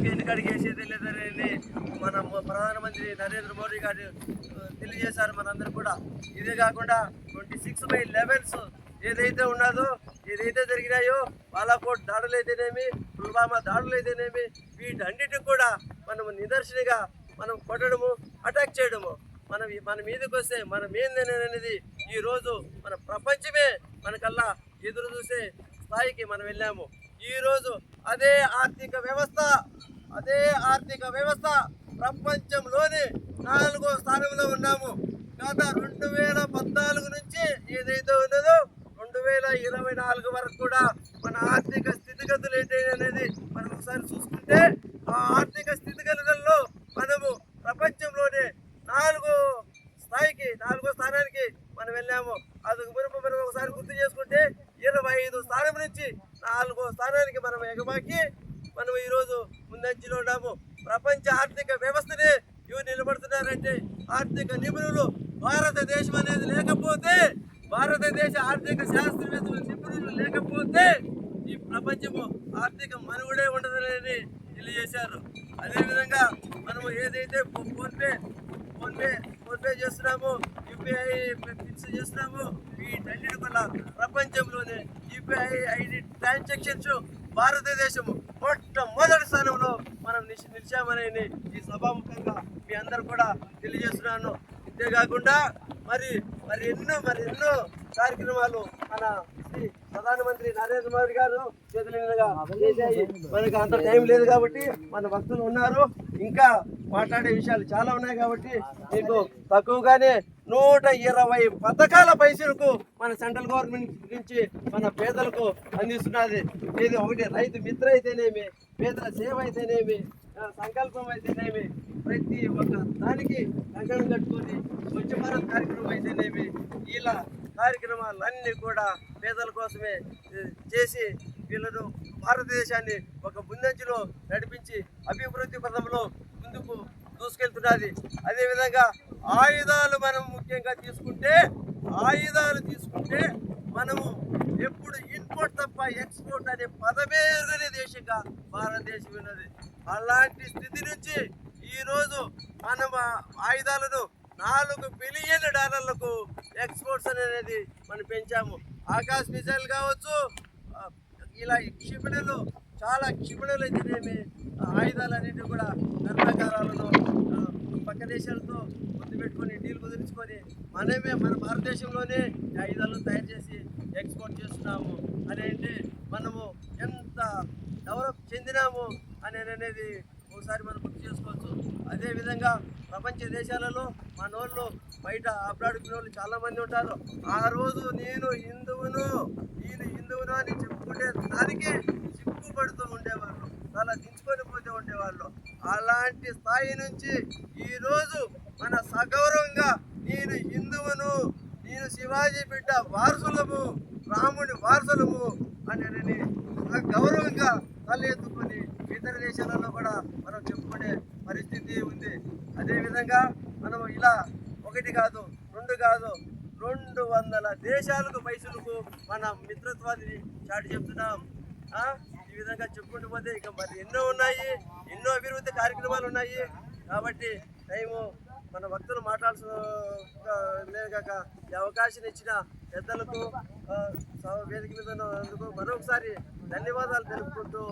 వెనుకడికి వేసేది లేదని మన ప్రధానమంత్రి నరేంద్ర మోడీ గారు తెలియజేశారు మనందరూ కూడా. ఇదే కాకుండా 26/11 ఏదైతే ఉన్నదో, ఏదైతే జరిగినాయో బాలాకోట్ దాడులు అయితేనేమి, పుల్వామా దాడులు అయితేనేమి, వీటన్నిటికి కూడా మనము నిదర్శనగా మనం కొట్టడము, అటాక్ చేయడము, మన మీదకి వస్తే మనం ఏందనేది ఈరోజు మన ప్రపంచమే మనకల్లా ఎదురు చూసే స్థాయికి మనం వెళ్ళాము. ఈరోజు అదే ఆర్థిక వ్యవస్థ ప్రపంచంలోనే 4వ స్థానంలో ఉన్నాము. గత 2014 నుంచి ఏదైతే ఉన్నదో 2024 వరకు కూడా మన ఆర్థిక స్థితిగతులు ఏంటనేది మనం ఒకసారి చూసుకుంటే, ఆ ఆర్థిక స్థితిగతులలో మనము ప్రపంచంలోనే 4వ స్థానానికి మనం వెళ్ళాము. అది మునుపు మనం ఒకసారి గుర్తు చేసుకుంటే 25 స్థానం నుంచి 4వ స్థానానికి మనం ఎగబాకి మనం ఈరోజు ముందంజలో ఉన్నాము. ప్రపంచ ఆర్థిక వ్యవస్థనే ఇవి నిలబడుతున్నారంటే ఆర్థిక నిపుణులు భారతదేశం అనేది లేకపోతే, భారతదేశ ఆర్థిక శాస్త్రవేత్తలు నిపుణులు లేకపోతే ఈ ప్రపంచము ఆర్థిక మనుగడే ఉండదనేది తెలియజేశారు. అదేవిధంగా మనము ఏదైతే ఫోన్పే చేస్తున్నాము, యూపీఐ ఫిక్స్ చేస్తున్నాము, వీటన్నిటి వల్ల ప్రపంచంలోనే యూపీఐ ఐడి ట్రాన్సాక్షన్స్ భారతదేశము మొట్టమొదటి స్థానంలో మనం నిలిచామని ఈ సభాముఖంగా మీ అందరు కూడా తెలియజేస్తున్నాను. ఇంతేకాకుండా మరి ఎన్నో కార్యక్రమాలు మన శ్రీ ప్రధానమంత్రి నరేంద్ర మోదీ గారు చేతులుగా చేశాయి. మనకు అంత టైం లేదు కాబట్టి మన భక్తులు ఉన్నారు, ఇంకా మాట్లాడే విషయాలు చాలా ఉన్నాయి కాబట్టి మీకు తక్కువగానే 120 పథకాల పైసలకు మన సెంట్రల్ గవర్నమెంట్ నుంచి మన పేదలకు అందిస్తున్నది. ఏది ఒకటి రైతు మిత్ర అయితేనేమి, పేదల సేవ అయితేనేమి, సంకల్పం అయితేనేమి, ప్రతి ఒక్క దానికి కంకణం కట్టుకొని స్వచ్ఛ భారత్ కార్యక్రమం అయితేనేమి, ఇలా కార్యక్రమాలన్నీ కూడా పేదల కోసమే చేసి వీళ్ళను భారతదేశాన్ని ఒక ముందంజలో నడిపించి అభివృద్ధి పథంలో ముందుకు దూసుకెళ్తున్నది. అదేవిధంగా ఆయుధాలు మనం ముఖ్యంగా తీసుకుంటే మనము ఎప్పుడు ఇన్పుట్ తప్ప ఎక్స్పోర్ట్ అనే పదమే ఎరుగని దేశంగా భారతదేశం ఉన్నది. అలాంటి స్థితి నుంచి ఈరోజు మనం ఆయుధాలను $4 బిలియన్ ఎక్స్పోర్ట్స్ అనేది మనం పెంచాము. ఆకాశ్ మిసైల్ కావచ్చు, ఇలా క్షిపణులు, చాలా క్షిపణులు అయితేనేమి, ఆయుధాలన్నింటినీ కూడా కర్మాగారాలను పక్క దేశాలతో ముందు పెట్టుకొని డీల్ కుదుర్చుకొని మన భారతదేశంలోనే ఆయుధాలను తయారు చేసి ఎక్స్పోర్ట్ చేస్తున్నాము అని అంటే మనము ఎంత డెవలప్ చెందినాము అనేది ఒకసారి మనం గుర్తు చేసుకోవచ్చు. అదేవిధంగా ప్రపంచ దేశాలలో మన వాళ్ళు బయట అబ్రాడుకునే వాళ్ళు చాలామంది ఉంటారు. ఆ రోజు నేను హిందువును అని చెప్పుకుంటే దానికే సిగ్గుపడుతూ ఉండేవాళ్ళు, చాలా దించుకొని పోతూ ఉండేవాళ్ళు. అలాంటి స్థాయి నుంచి ఈరోజు మన సగౌరవంగా నేను హిందువును, నేను శివాజీ బిడ్డ వారసులము, రాముడి వారసులము అని గౌరవంగా తలెత్తుకొని ఇతర దేశాలలో కూడా మనం చెప్పుకునే పరిస్థితి ఉంది. అదేవిధంగా మనం ఇలా 1 కాదు 2 కాదు 200 దేశాలకు పైసలకు మన మిత్రత్వాన్ని చాటి చెప్తున్నాం. ఈ విధంగా చెప్పుకుంటూ పోతే ఇక మరి ఎన్నో ఉన్నాయి, ఎన్నో అభివృద్ధి కార్యక్రమాలు ఉన్నాయి. కాబట్టి టైము మన భక్తులు మాట్లాడాల్సిన లేదు కాక ఈ అవకాశం ఇచ్చిన పెద్దలకు వేదిక మీద ఉన్నందుకు మరొకసారి ధన్యవాదాలు తెలుపుకుంటూ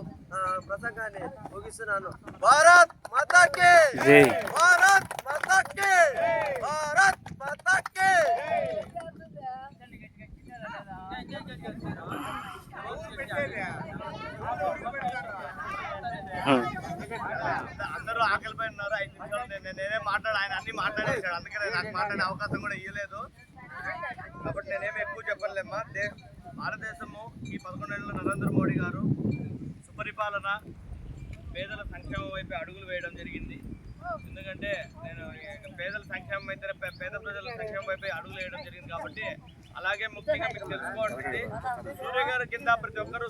ప్రసంగాన్ని ముగిస్తున్నాను. భారత్ మాతాకి, భారత్ మాతాకి, భారత్ మాతాకి. అందరూ ఆకలిపై ఉన్నారు. 5 నిమిషాలు నేనే ఆయన అన్ని మాట్లాడేశాడు, అందుకనే నాకు మాట్లాడే అవకాశం కూడా ఇవ్వలేదు. కాబట్టి నేనేమి ఎక్కువ చెప్పలేమ్మా. భారతదేశము ఈ 11 ఏళ్ళలో నరేంద్ర మోడీ గారు సుపరిపాలన, పేదల సంక్షేమం వైపు అడుగులు వేయడం జరిగింది. ఎందుకంటే నేను పేదల సంక్షేమం అయితే పేద ప్రజల సంక్షేమం వైపు అడుగులు వేయడం జరిగింది. కాబట్టి అలాగే ముఖ్యంగా మీకు తెలుసుకోవాల్సింది, సూర్య గారి కింద ప్రతి ఒక్కరు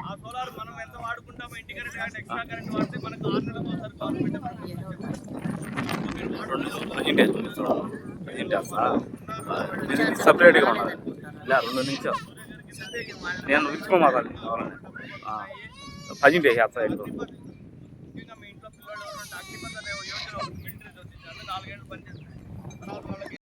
ఆ సోలార్ మనం ఎంత వాడుకుంటామో, ఇంటి కరెంట్ కానీ ఎక్స్ట్రా కరెంట్ వాడితే మనకు 6 నెలలకు ఒకసారి గవర్నమెంట్ ప్రజెంట్ చేస్తా దీనికి సపరేట్గా ఉన్నది ఇలా 2 నిమిషాలు నేను పిలుచుకో మాట్లాడి కావాలని ప్రజెంట్ చేస్తా ఎక్కువ ముఖ్యంగా మీ ఇంట్లో పిల్లలు ఎవరైనా